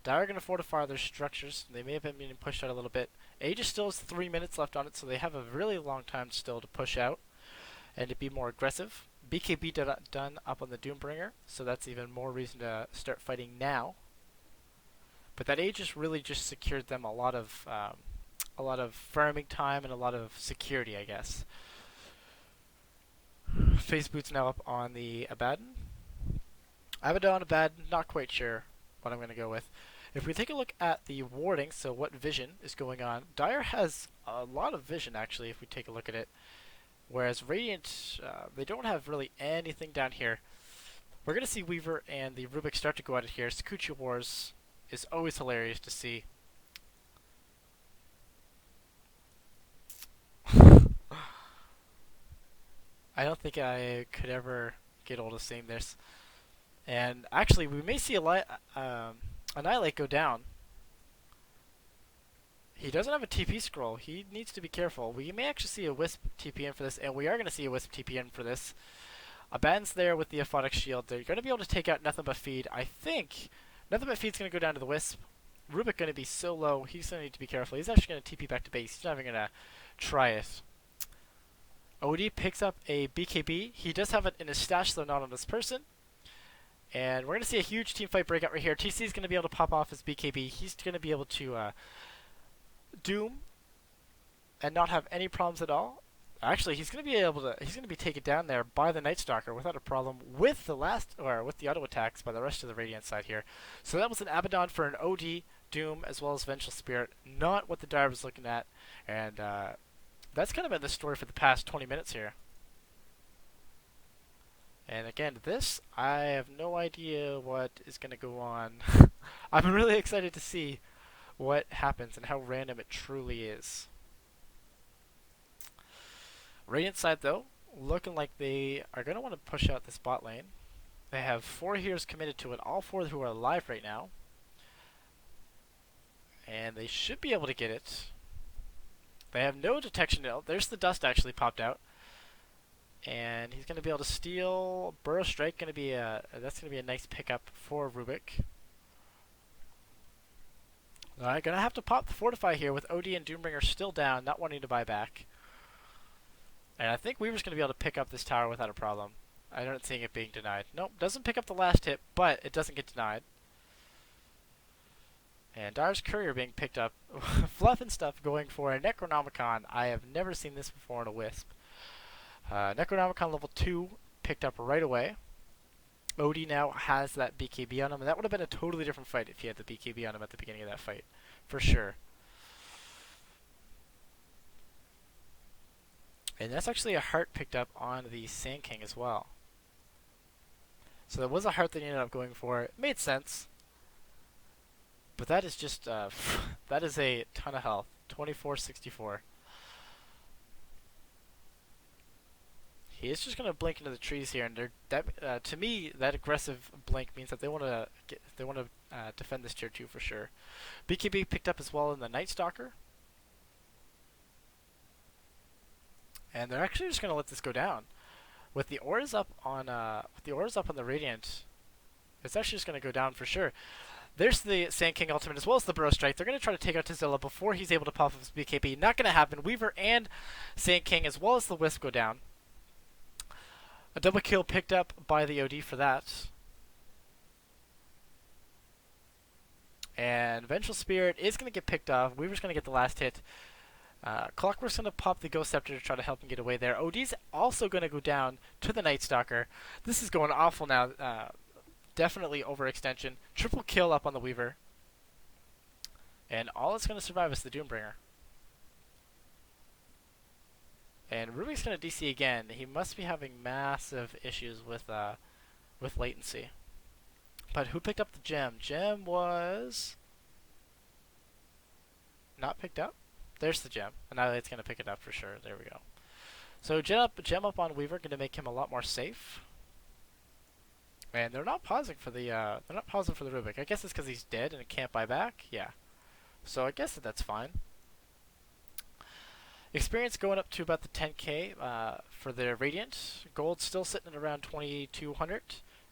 Dire are going to fortify their structures. They may have been being pushed out a little bit. Aegis still has 3 minutes left on it, so they have a really long time still to push out and to be more aggressive. BKB done up on the Doombringer, so that's even more reason to start fighting now. But that Aegis really just secured them a lot of farming time and a lot of security, I guess. Phase Boot's now up on the Abaddon. Abaddon, Abaddon, not quite sure what I'm going to go with. If we take a look at the warding, so what vision is going on, Dire has a lot of vision actually if we take a look at it. Whereas Radiant, they don't have really anything down here. We're going to see Weaver and the Rubik start to go at it here. Sakuchi Wars is always hilarious to see. I don't think I could ever get old of seeing this. And actually, we may see Annihilate go down. He doesn't have a TP scroll. He needs to be careful. We may actually see a Wisp TP in for this, and we are going to see a Wisp TP in for this. Abaddon's there with the Aphotic Shield. They're going to be able to take out Nothing But Feed. I think Nothing But Feed's going to go down to the Wisp. Rubik going to be so low, he's going to need to be careful. He's actually going to TP back to base. He's not even going to try it. OD picks up a BKB. He does have it in his stash, though not on this person. And we're going to see a huge team fight breakout right here. TC is going to be able to pop off his BKB. He's going to be able to Doom and not have any problems at all. Actually, he's going to be taken down there by the Night Stalker without a problem with the auto attacks by the rest of the Radiant side here. So that was an Abaddon for an OD, Doom, as well as Vengeful Spirit. Not what the Dire was looking at. And that's kind of been the story for the past 20 minutes here. And again, this, I have no idea what is going to go on. I'm really excited to see what happens and how random it truly is. Radiant side, though, looking like they are going to want to push out this bot lane. They have 4 heroes committed to it, all 4 who are alive right now. And they should be able to get it. They have no detection. There's the dust actually popped out. And he's going to be able to steal. Burrow Strike going to be that's going to be a nice pickup for Rubik. Alright, gonna have to pop the Fortify here with OD and Doombringer still down, not wanting to buy back. And I think Weaver's gonna be able to pick up this tower without a problem. I don't see it being denied. Nope, doesn't pick up the last hit, but it doesn't get denied. And Dyer's Courier being picked up. Fluff and stuff going for a Necronomicon. I have never seen this before in a Wisp. Necronomicon level 2 picked up right away. OD now has that BKB on him, and that would have been a totally different fight if he had the BKB on him at the beginning of that fight. For sure. And that's actually a heart picked up on the Sand King as well. So there was a heart that he ended up going for. It made sense. But that is just, that is a ton of health. 2464. He is just going to blink into the trees here, and to me, that aggressive blink means that they want to defend this tier 2 for sure. BKB picked up as well in the Night Stalker, and they're actually just going to let this go down. With the auras up on the Radiant, it's actually just going to go down for sure. There's the Sand King ultimate as well as the Burrow Strike. They're going to try to take out Tazilla before he's able to pop up his BKB. Not going to happen. Weaver and Sand King as well as the Wisp go down. A double kill picked up by the OD for that. And Vengeful Spirit is going to get picked off. Weaver's going to get the last hit. Clockwork's going to pop the Ghost Scepter to try to help him get away there. OD's also going to go down to the Night Stalker. This is going awful now. Definitely overextension. Triple kill up on the Weaver. And all that's going to survive is the Doombringer. And Rubik's going to DC again. He must be having massive issues with latency. But who picked up the gem? Gem was not picked up. There's the gem. Annihilate's going to pick it up for sure. There we go. So gem up on Weaver, going to make him a lot more safe. And they're not pausing for the Rubik. I guess it's because he's dead and it can't buy back. Yeah. So I guess that's fine. Experience going up to about the 10k for the Radiant. Gold still sitting at around 2200.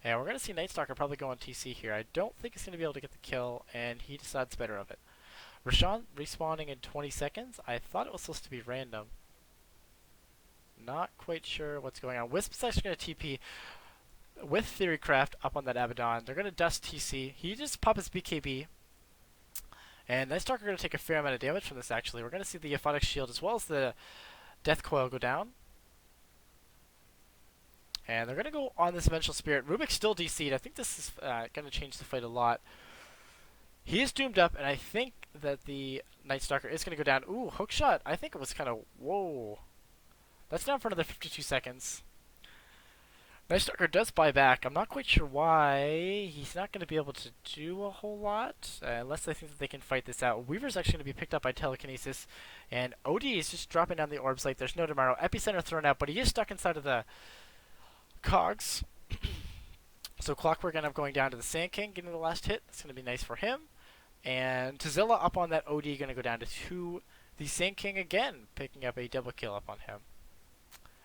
And we're going to see Night Stalker probably go on TC here. I don't think he's going to be able to get the kill, and he decides better of it. Rashawn respawning in 20 seconds. I thought it was supposed to be random. Not quite sure what's going on. Wisp's actually going to TP with Theorycraft up on that Abaddon. They're going to dust TC. He just pop his BKB. And Night Stalker are going to take a fair amount of damage from this, actually. We're going to see the Aphotic Shield as well as the Death Coil go down. And they're going to go on this Vengeful Spirit. Rubik's still DC'd. I think this is going to change the fight a lot. He is doomed up, and I think that the Night Stalker is going to go down. Ooh, hookshot. I think it was kind of... Whoa. That's down for another 52 seconds. Night Stalker does buy back. I'm not quite sure why. He's not going to be able to do a whole lot unless they think that they can fight this out. Weaver's actually going to be picked up by Telekinesis, and OD is just dropping down the orbs like there's no tomorrow. Epicenter thrown out, but he is stuck inside of the cogs. So Clockwork ended up going down to the Sand King, getting the last hit. That's going to be nice for him. And Tazilla up on that OD, going to go down to the Sand King again, picking up a double kill up on him.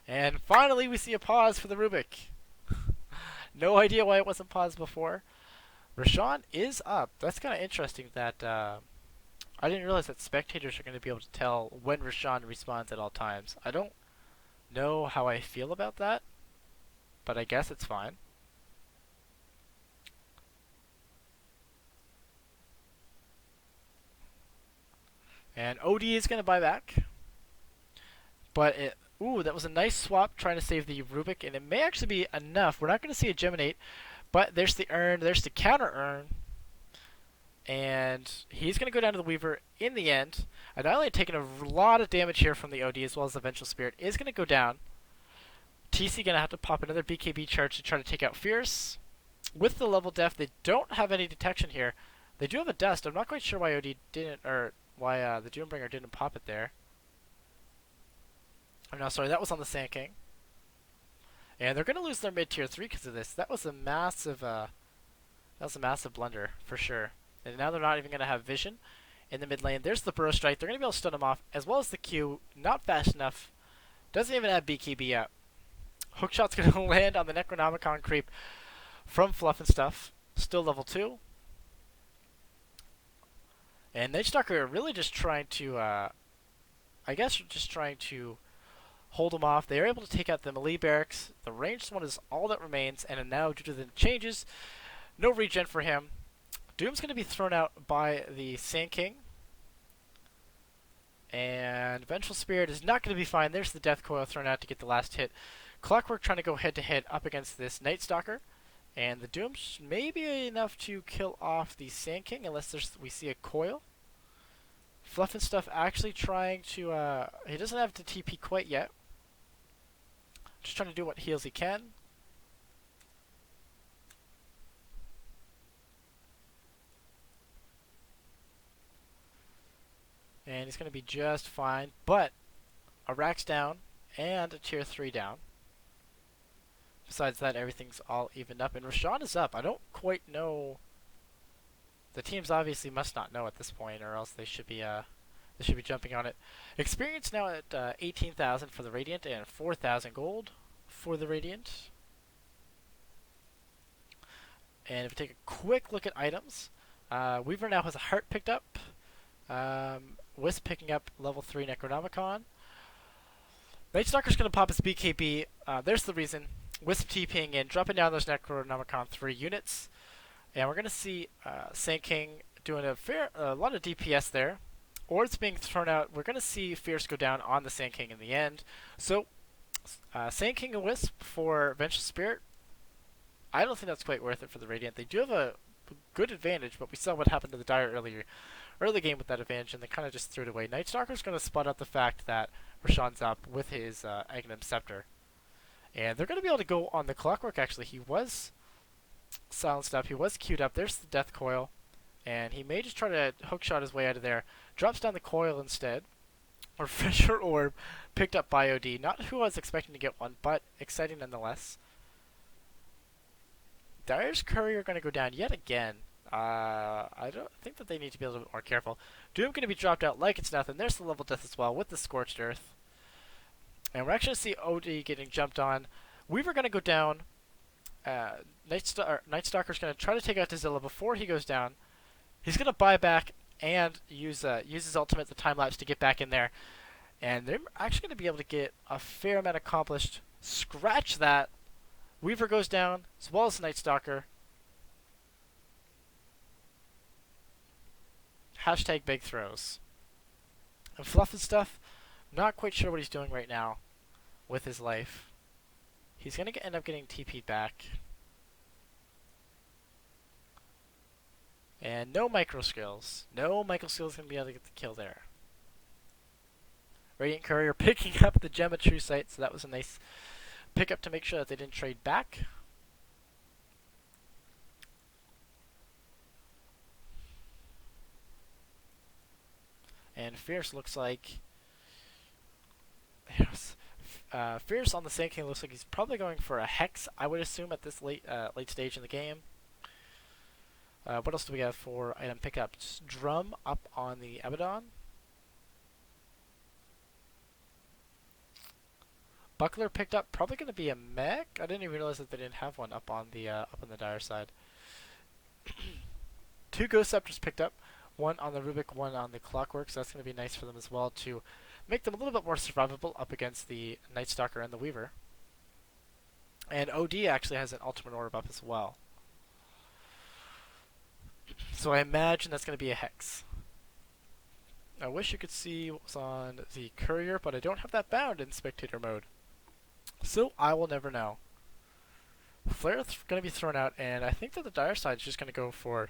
And finally, we see a pause for the Rubik. No idea why it wasn't paused before. Rashawn is up. That's kind of interesting that I didn't realize that spectators are going to be able to tell when Rashawn respawns at all times. I don't know how I feel about that, but I guess it's fine. And OD is going to buy back. But ooh, that was a nice swap trying to save the Rubik, and it may actually be enough. We're not going to see a Geminate, but there's the Urn, there's the counter Urn. And he's going to go down to the Weaver in the end. Annihilate taking a lot of damage here from the OD as well as the Vengeful Spirit is going to go down. TC going to have to pop another BKB charge to try to take out Fierce. With the level def, they don't have any detection here. They do have a dust. I'm not quite sure why OD didn't, or why the Doombringer didn't pop it there. Oh, no, sorry, that was on the Sand King. And they're going to lose their mid-tier 3 because of this. That was a massive blunder, for sure. And now they're not even going to have vision in the mid lane. There's the Burrow Strike. They're going to be able to stun him off, as well as the Q. Not fast enough. Doesn't even have BKB up. Hookshot's going to land on the Necronomicon creep from Fluff and Stuff. Still level 2. And Nightstalker really just trying to, I guess, just trying to hold them off. They are able to take out the melee barracks. The ranged one is all that remains, and now due to the changes, no regen for him. Doom's going to be thrown out by the Sand King. And Vengeful Spirit is not going to be fine. There's the Death Coil thrown out to get the last hit. Clockwork trying to go head-to-head up against this Nightstalker. And the Dooms may be enough to kill off the Sand King unless we see a coil. Fluff and Stuff actually trying to... he doesn't have the TP quite yet. Just trying to do what heals he can. And he's going to be just fine. But a Rack's down and a tier 3 down. Besides that, everything's all evened up. And Rashawn is up. I don't quite know. The teams obviously must not know at this point, or else they should be jumping on it. Experience now at 18,000 for the Radiant and 4,000 gold for the Radiant. And if we take a quick look at items, Weaver now has a heart picked up. Wisp picking up level 3 Necronomicon. Nightstalker's going to pop his BKB. There's the reason. Wisp TPing in, dropping down those Necronomicon 3 units. And we're going to see Sand King doing a lot of DPS there. Ords being thrown out. We're going to see Fierce go down on the Sand King in the end. So, Sand King and Wisp for Vengeful Spirit. I don't think that's quite worth it for the Radiant. They do have a good advantage, but we saw what happened to the Dire early game with that advantage, and they kind of just threw it away. Nightstalker's going to spot out the fact that Rashawn's up with his Aghanim Scepter. And they're going to be able to go on the Clockwork, actually. He was silenced up. He was queued up. There's the Death Coil. And he may just try to hookshot his way out of there. Drops down the coil instead. Refresher Orb picked up by OD. Not who I was expecting to get one, but exciting nonetheless. Dire's Courier going to go down yet again. I don't think that they need to be a little bit more careful. Doom going to be dropped out like it's nothing. There's the level death as well with the Scorched Earth. And we're actually going to see OD getting jumped on. Weaver going to go down. Nightstalker's going to try to take out Dazilla before he goes down. He's going to buy back and use his ultimate, the time lapse, to get back in there. And they're actually going to be able to get a fair amount accomplished. Scratch that. Weaver goes down, as well as Nightstalker. Hashtag big throws. And Fluff and Stuff, not quite sure what he's doing right now with his life. He's going to end up getting TP'd back. And no micro skills. No micro skills going to be able to get the kill there. Radiant Courier picking up the Gem of True Sight, so that was a nice pickup to make sure that they didn't trade back. And Fierce looks like... Fierce on the Sand King looks like he's probably going for a Hex, I would assume, at this late stage in the game. What else do we have for item pickups? Drum up on the Abaddon. Buckler picked up, probably going to be a mech. I didn't even realize that they didn't have one up on the Dire side. 2 Ghost Scepters picked up, one on the Rubik, one on the Clockwork. So that's going to be nice for them as well to make them a little bit more survivable up against the Nightstalker and the Weaver. And OD actually has an Ultimate Orb up as well. So I imagine that's going to be a Hex. I wish you could see what's on the Courier, but I don't have that bound in Spectator mode. So I will never know. Flare's going to be thrown out, and I think that the Dire side is just going to go for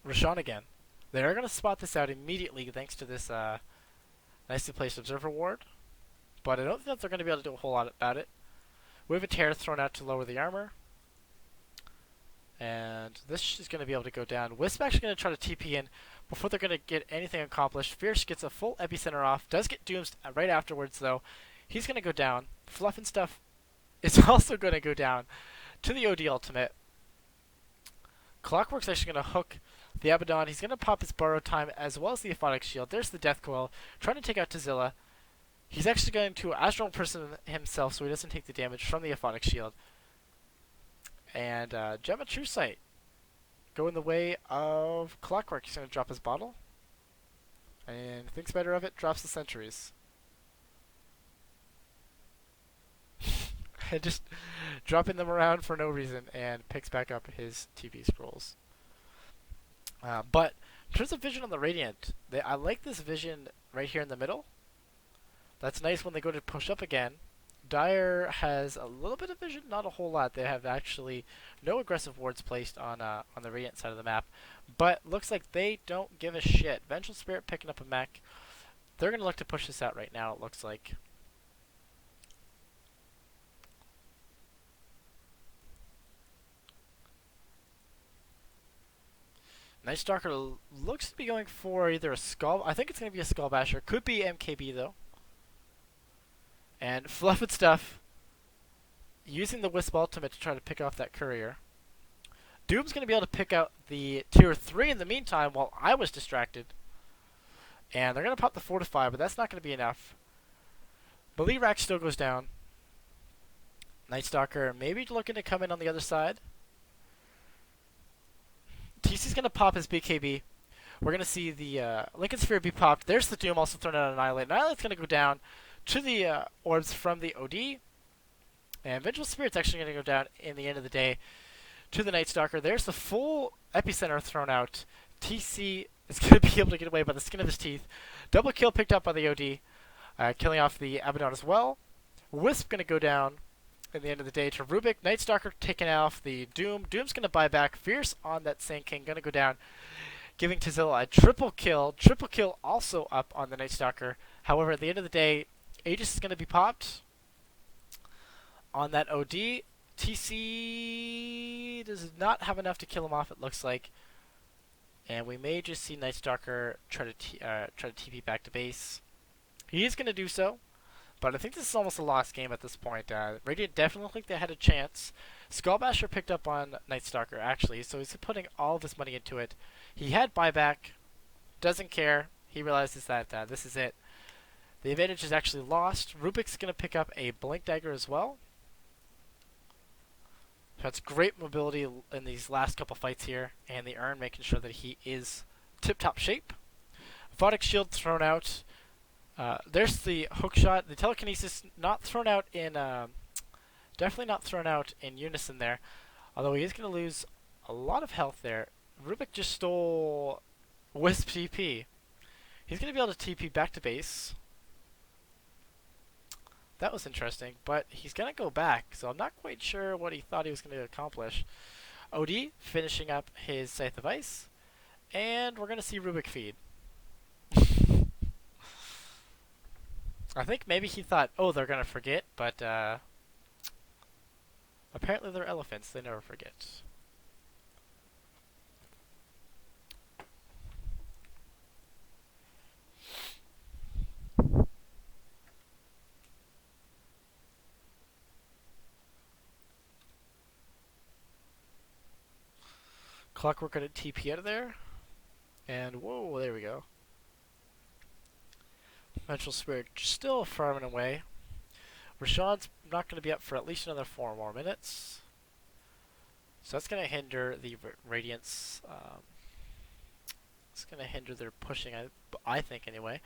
Rashawn again. They are going to spot this out immediately thanks to this nicely placed Observer Ward, but I don't think that they're going to be able to do a whole lot about it. We have a Tear thrown out to lower the armor. And this is going to be able to go down. Wisp actually going to try to TP in before they're going to get anything accomplished. Fierce gets a full Epicenter off. Does get Dooms right afterwards, though. He's going to go down. Fluff and Stuff is also going to go down to the OD ultimate. Clockwork's actually going to hook the Abaddon. He's going to pop his Borrow Time as well as the Aphotic Shield. There's the Death Coil. Trying to take out Tazilla. He's actually going to Astral Person himself so he doesn't take the damage from the Aphonic Shield. And Gemma True Sight go in the way of Clockwork. He's going to drop his bottle. And thinks better of it, drops the Sentries. And just dropping them around for no reason and picks back up his TP scrolls. But in terms of vision on the Radiant, I like this vision right here in the middle. That's nice when they go to push up again. Dire has a little bit of vision, not a whole lot. They have actually no aggressive wards placed on the Radiant side of the map. But looks like they don't give a shit. Vengeful Spirit picking up a mech. They're going to look to push this out right now, it looks like. Night Stalker looks to be going for either a Skull... I think it's going to be a Skull Basher. Could be MKB, though. And Fluff and Stuff using the Wisp Ultimate to try to pick off that Courier. Doom's going to be able to pick out the Tier 3 in the meantime while I was distracted. And they're going to pop the Fortify, but that's not going to be enough. Melee Rack still goes down. Night Stalker maybe looking to come in on the other side. TC's going to pop his BKB. We're going to see the Lincoln Sphere be popped. There's the Doom also thrown out on Annihilate. Annihilate's going to go down to the orbs from the OD. And Vengeful Spirit's actually going to go down in the end of the day to the Night Stalker. There's the full Epicenter thrown out. TC is going to be able to get away by the skin of his teeth. Double kill picked up by the OD, killing off the Abaddon as well. Wisp going to go down in the end of the day to Rubik. Night Stalker taking off the Doom. Doom's going to buy back. Fierce on that Sand King going to go down, giving Tazilla a triple kill. Triple kill also up on the Night Stalker. However, at the end of the day, Aegis is going to be popped on that OD. TC does not have enough to kill him off, it looks like. And we may just see Night Stalker try to TP back to base. He is going to do so. But I think this is almost a lost game at this point. Radiant definitely looked like they had a chance. Skullbasher picked up on Night Stalker, actually, so he's putting all of his money into it. He had buyback, doesn't care. He realizes that this is it. The advantage is actually lost. Rubik's going to pick up a Blink Dagger as well. So that's great mobility in these last couple fights here. And the Urn making sure that he is tip-top shape. Aphotic Shield thrown out. There's the hook shot. The telekinesis not thrown out in, definitely not thrown out in unison there. Although he is going to lose a lot of health there. Rubik just stole Wisp TP. He's going to be able to TP back to base. That was interesting, but he's going to go back, so I'm not quite sure what he thought he was going to accomplish. OD finishing up his Scythe of Ice, and we're going to see Rubik feed. I think maybe he thought, oh, they're going to forget, but apparently they're elephants. They never forget. Clockwork going to TP out of there. And whoa, there we go. Vengeful Spirit still farming away. Rashawn's not going to be up for at least another 4 more minutes. So that's going to hinder the Radiance. It's going to hinder their pushing, I think, anyway.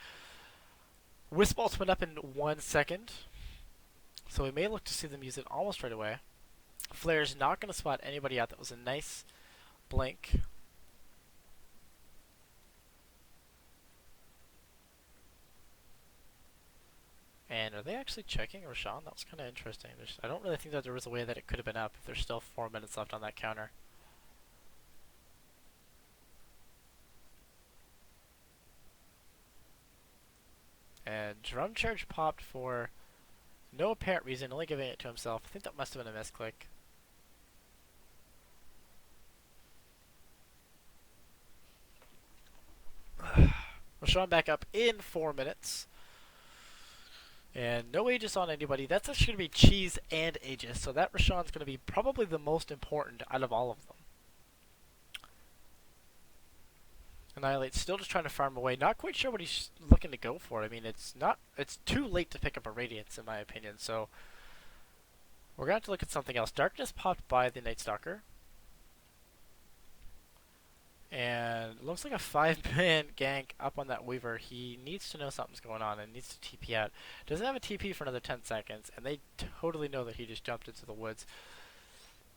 Wisp ultimate up in 1 second. So we may look to see them use it almost right away. Flare's not going to spot anybody out. That was a nice blink. And are they actually checking Rashawn? That was kind of interesting. I don't really think that there was a way that it could have been up if there's still 4 minutes left on that counter. And Drum Charge popped for no apparent reason, only giving it to himself. I think that must have been a misclick. Rashawn back up in 4 minutes. And no Aegis on anybody. That's actually going to be Cheese and Aegis. So that Rashawn's going to be probably the most important out of all of them. Annihilate still just trying to farm away. Not quite sure what he's looking to go for. I mean, it's too late to pick up a Radiance in my opinion. So we're going to have to look at something else. Darkness popped by the Night Stalker. And it looks like a 5-man gank up on that Weaver. He needs to know something's going on and needs to TP out. Doesn't have a TP for another 10 seconds, and they totally know that he just jumped into the woods.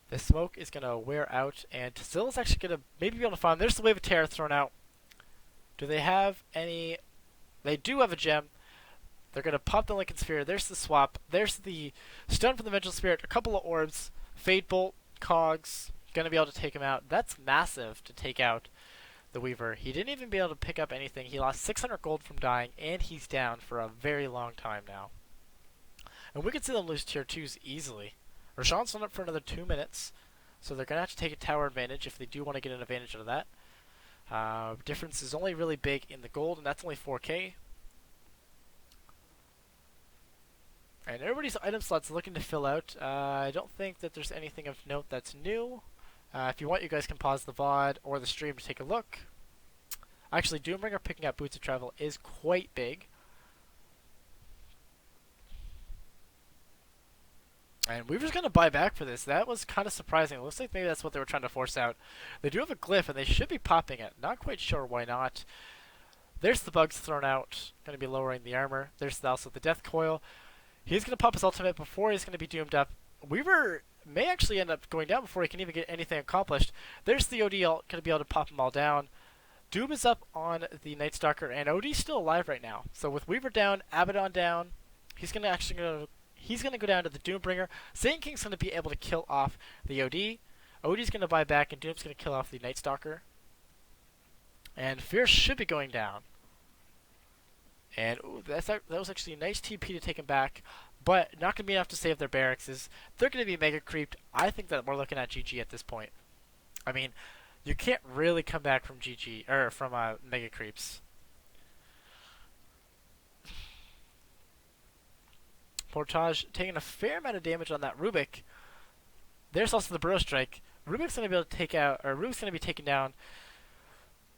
The smoke is going to wear out, and Tazilla's actually going to maybe be able to farm. There's the Wave of Terror thrown out. Do they have any... They do have a gem. They're going to pop the Lincoln Sphere. There's the swap. There's the stun from the Vengeful Spirit. A couple of orbs. Fade Bolt, Cogs. Going to be able to take him out. That's massive to take out the Weaver. He didn't even be able to pick up anything. He lost 600 gold from dying, and he's down for a very long time now. And we could see them lose tier 2s easily. Rashawn's on up for another 2 minutes, so they're going to have to take a tower advantage if they do want to get an advantage out of that. Difference is only really big in the gold, and that's only 4k. And everybody's item slots looking to fill out. I don't think that there's anything of note that's new. If you want, you guys can pause the VOD or the stream to take a look. Actually, Doombringer picking up Boots of Travel is quite big. And Weaver's going to buy back for this. That was kind of surprising. It looks like maybe that's what they were trying to force out. They do have a glyph, and they should be popping it. Not quite sure why not. There's the bugs thrown out. Going to be lowering the armor. There's also the Death Coil. He's going to pop his ultimate before he's going to be doomed up. Weaver may actually end up going down before he can even get anything accomplished. There's the OD ult, going to be able to pop them all down. Doom is up on the Night Stalker, and OD's still alive right now. So with Weaver down, Abaddon down, he's going to go down to the Doombringer. Saiyan King's going to be able to kill off the OD. OD's going to buy back, and Doom's going to kill off the Night Stalker. And Fierce should be going down. And ooh, that was actually a nice TP to take him back, but not going to be enough to save their barracks. They're going to be mega creeped. I think that we're looking at GG at this point. I mean, you can't really come back from GG or from mega creeps. Portage taking a fair amount of damage on that Rubik. There's also the Burrow Strike. Rubik's going to be able to take out, or Rubik's going to be taken down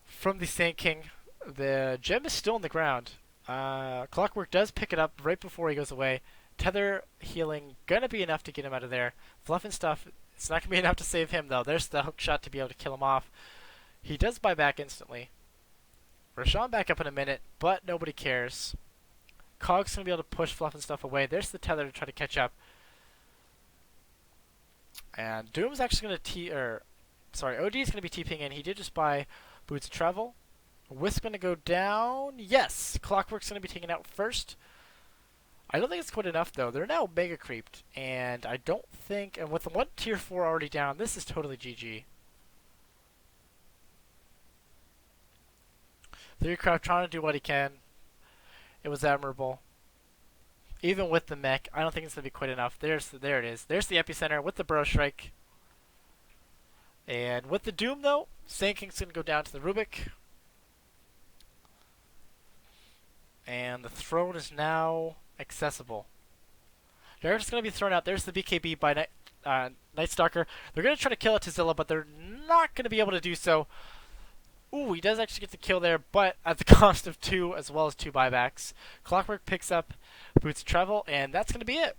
from the Sand King. The gem is still on the ground. Clockwork does pick it up right before he goes away. Tether healing gonna be enough to get him out of there. Fluff and stuff, it's not gonna be enough to save him though. There's the hook shot to be able to kill him off. He does buy back instantly. Rashawn back up in a minute, but nobody cares. Cog's gonna be able to push Fluff and stuff away. There's the Tether to try to catch up. And Doom's actually gonna OD's gonna be TPing in. He did just buy Boots of Travel. Wisp going to go down. Yes! Clockwork's going to be taken out first. I don't think it's quite enough, though. They're now mega creeped. And I don't think... And with the one tier 4 already down, this is totally GG. Theorycraft trying to do what he can. It was admirable. Even with the mech, I don't think it's going to be quite enough. There it is. There's the epicenter with the Burrow Strike. And with the Doom, though, Sand King's going to go down to the Rubik. And the throne is now accessible. They're just going to be thrown out. There's the BKB by Night Stalker. They're going to try to kill Tazilla, but they're not going to be able to do so. Ooh, he does actually get the kill there, but at the cost of 2 as well as 2 buybacks. Clockwork picks up Boots of Travel, and that's going to be it.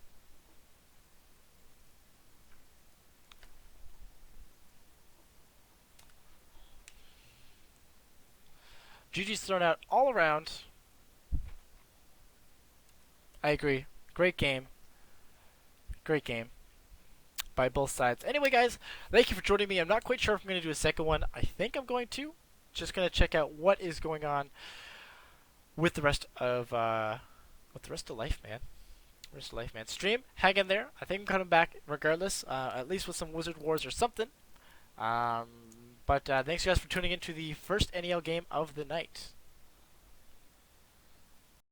GG's thrown out all around. I agree. Great game. Great game. By both sides. Anyway, guys, thank you for joining me. I'm not quite sure if I'm going to do a second one. I think I'm going to. Just going to check out what is going on with the rest of life, man. Rest of life, man. Stream, hang in there. I think I'm coming back regardless, at least with some Wizard Wars or something. But thanks, guys, for tuning in to the first NEL game of the night.